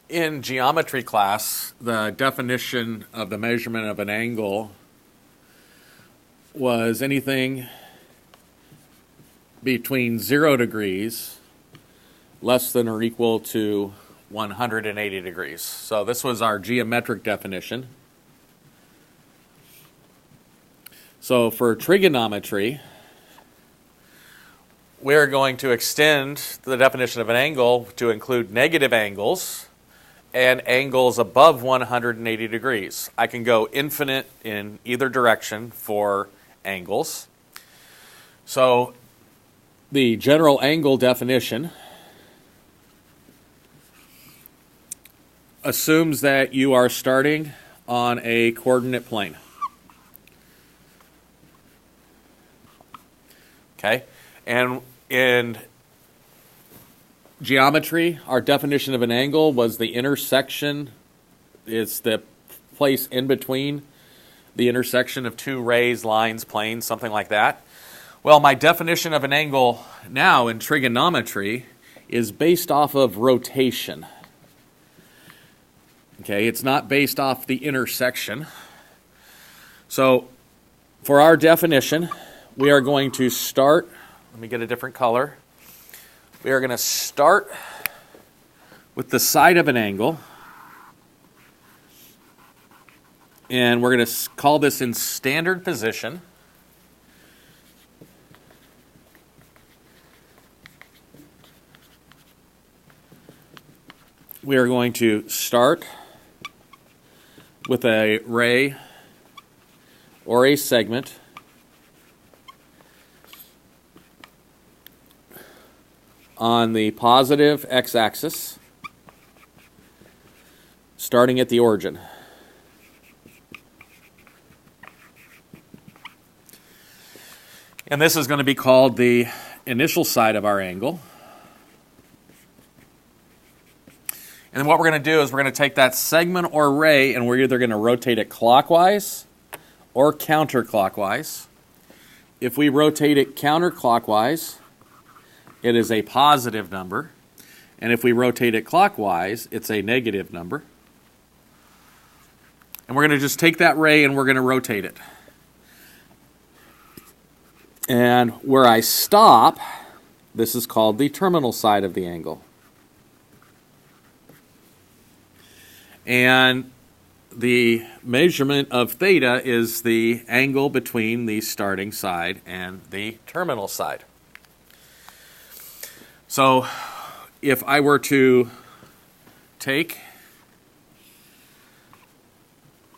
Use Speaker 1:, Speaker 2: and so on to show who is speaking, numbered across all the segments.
Speaker 1: In geometry class, the definition of the measurement of an angle was anything between 0 degrees less than or equal to 180 degrees. So this was our geometric definition. So for trigonometry, we're going to extend the definition of an angle to include negative angles and angles above 180 degrees. I can go infinite in either direction for angles. So the general angle definition assumes that you are starting on a coordinate plane. Okay? And in geometry, our definition of an angle was the intersection. It's the place in between the intersection of two rays, lines, planes, something like that. Well, my definition of an angle now in trigonometry is based off of rotation. Okay, it's not based off the intersection. So for our definition, we are going to start, let me get a different color. We are going to start with the side of an angle, and we're going to call this in standard position. We are going to start with a ray or a segment on the positive x-axis, starting at the origin. And this is going to be called the initial side of our angle. And then what we're going to do is we're going to take that segment or ray and we're either going to rotate it clockwise or counterclockwise. If we rotate it counterclockwise, it is a positive number. And if we rotate it clockwise, it's a negative number. And we're going to just take that ray and we're going to rotate it. And where I stop, this is called the terminal side of the angle. And the measurement of theta is the angle between the starting side and the terminal side. So if I were to take,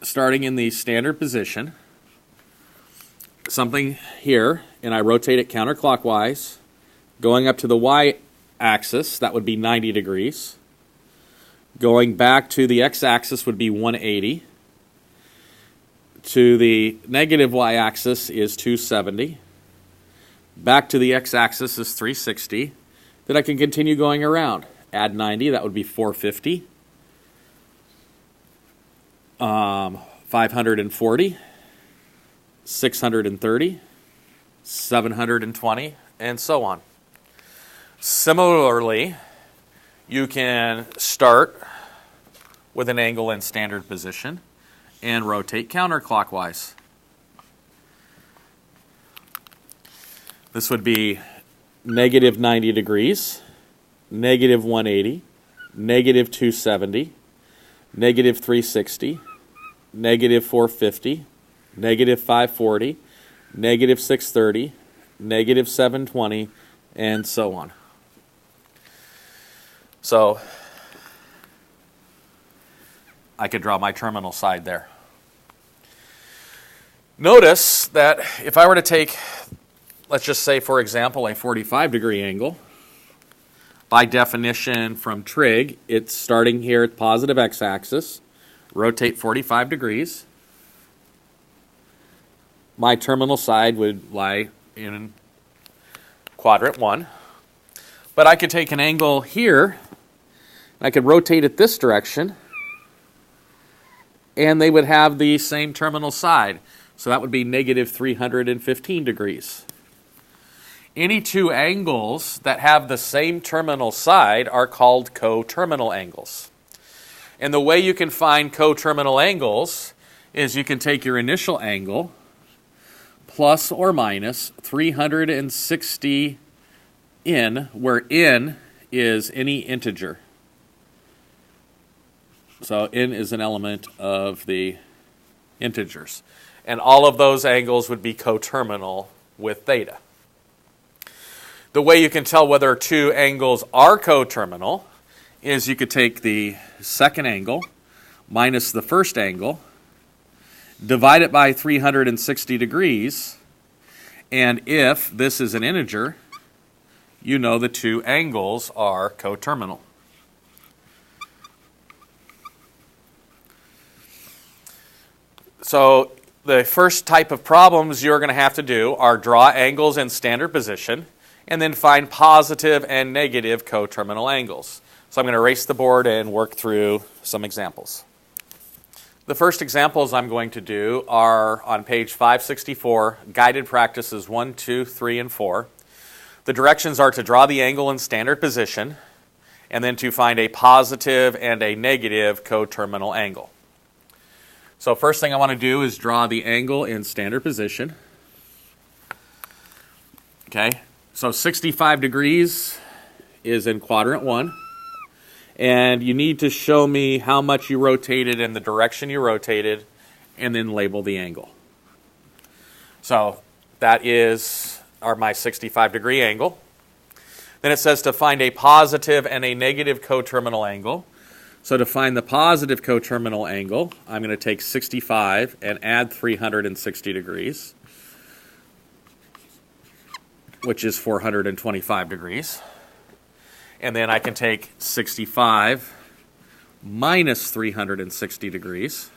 Speaker 1: starting in the standard position, something here, and I rotate it counterclockwise, going up to the y-axis, that would be 90 degrees. Going back to the x-axis would be 180. To the negative y-axis is 270. Back to the x-axis is 360. Then I can continue going around. Add 90, that would be 450. 540. 630. 720, and so on. Similarly, you can start with an angle in standard position and rotate counterclockwise. This would be negative 90 degrees, negative 180, negative 270, negative 360, negative 450, negative 540, negative 630, negative 720, and so on. So I could draw my terminal side there. Notice that if I were to take, let's just say, for example, a 45-degree angle, by definition from trig, it's starting here at positive x-axis, rotate 45 degrees. My terminal side would lie in quadrant 1. But I could take an angle here, and I could rotate it this direction, and they would have the same terminal side. So that would be negative 315 degrees. Any two angles that have the same terminal side are called coterminal angles. And the way you can find coterminal angles is you can take your initial angle plus or minus 360 in, where in is any integer. So n is an element of the integers. And all of those angles would be coterminal with theta. The way you can tell whether two angles are coterminal is you could take the second angle minus the first angle, divide it by 360 degrees, and if this is an integer, you know the two angles are coterminal. So the first type of problems you're going to have to do are draw angles in standard position and then find positive and negative coterminal angles. So I'm going to erase the board and work through some examples. The first examples I'm going to do are on page 564, guided practices 1, 2, 3, and 4. The directions are to draw the angle in standard position and then to find a positive and a negative coterminal angle. So first thing I want to do is draw the angle in standard position. Okay, so 65 degrees is in quadrant 1. And you need to show me how much you rotated and the direction you rotated, and then label the angle. So that is my 65 degree angle. Then it says to find a positive and a negative coterminal angle. So to find the positive coterminal angle, I'm going to take 65 and add 360 degrees, which is 425 degrees. And then I can take 65 minus 360 degrees,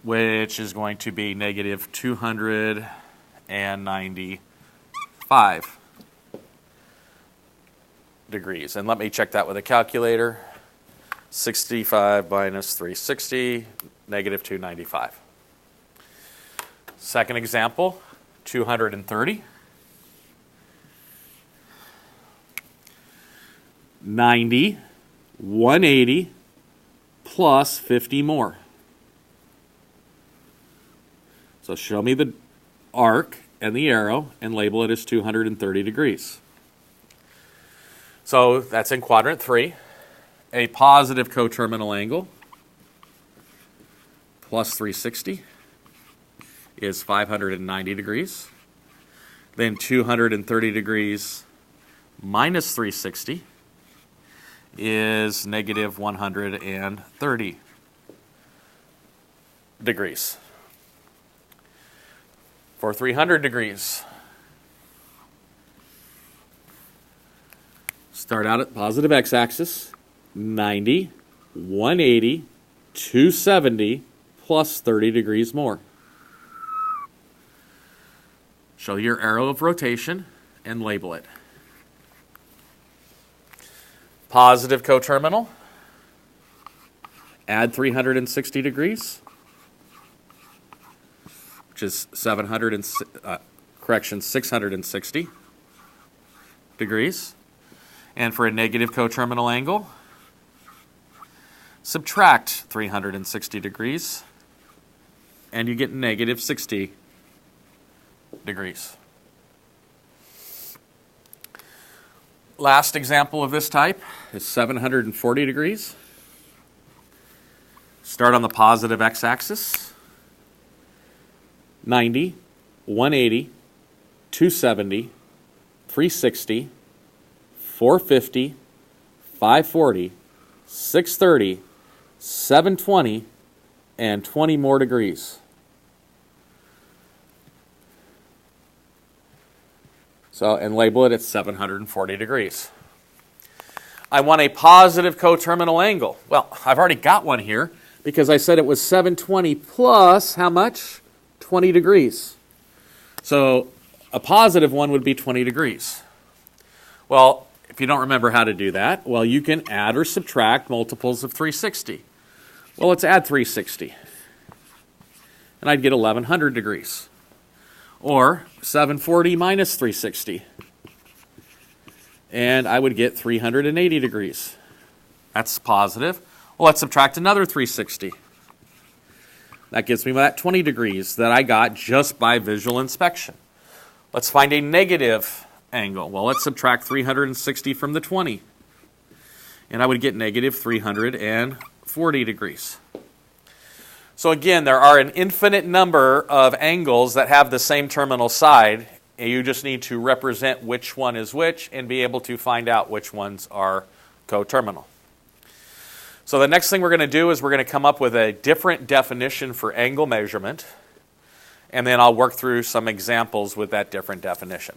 Speaker 1: which is going to be negative 295 degrees. And let me check that with a calculator. 65 minus 360, negative 295. Second example, 230. 90, 180, plus 50 more. So show me the arc and the arrow and label it as 230 degrees. So that's in quadrant 3. A positive coterminal angle plus 360 is 590 degrees. Then 230 degrees minus 360 is negative 130 degrees. For 300 degrees, start out at positive x-axis, 90, 180, 270, plus 30 degrees more. Show your arrow of rotation and label it. Positive coterminal, add 360 degrees, which is 660 degrees. And for a negative coterminal angle, subtract 360 degrees, and you get negative 60 degrees. Last example of this type is 740 degrees. Start on the positive x-axis. 90, 180, 270, 360, 450, 540, 630, 720, and 20 more degrees. So, and label it at 740 degrees. I want a positive coterminal angle. Well, I've already got one here because I said it was 720 plus how much? 20 degrees. So a positive one would be 20 degrees. Well, if you don't remember how to do that, well, you can add or subtract multiples of 360. Well, let's add 360. And I'd get 1100 degrees. Or 740 minus 360. And I would get 380 degrees. That's positive. Well, let's subtract another 360. That gives me that 20 degrees that I got just by visual inspection. Let's find a negative angle. Well, let's subtract 360 from the 20. And I would get negative 340 degrees. So again, there are an infinite number of angles that have the same terminal side, and you just need to represent which one is which and be able to find out which ones are coterminal. So the next thing we're going to do is we're going to come up with a different definition for angle measurement, and then I'll work through some examples with that different definition.